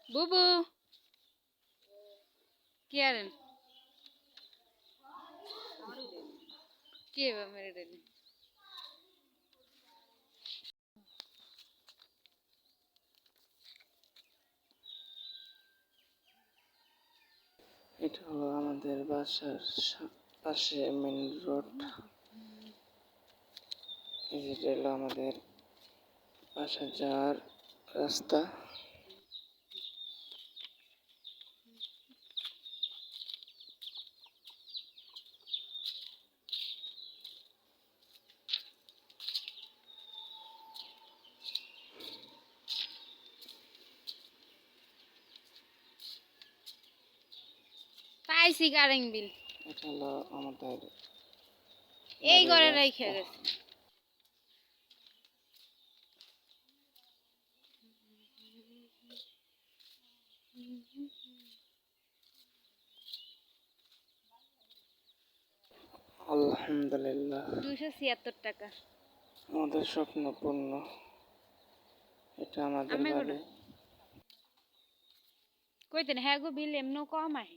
বুবু কি আরেন কে বা মেরে দেনি এটা হলো আমাদের বাসার পাশে মেন রোড। এটা হলো আমাদের বাসা যাওয়ার রাস্তা। পাইছি কারেন্ট বিল এটা হলো আমাদের এই বাড়ির ঘরে রাইখা রাস্তা। গেছে আলহামদুলিল্লাহ 276 টাকা আমাদের স্বপ্ন পূর্ণ। এটা আমাদের আমি বাড়ি। কইতেন হ্যাঁ গো বিল এমনও কম আয়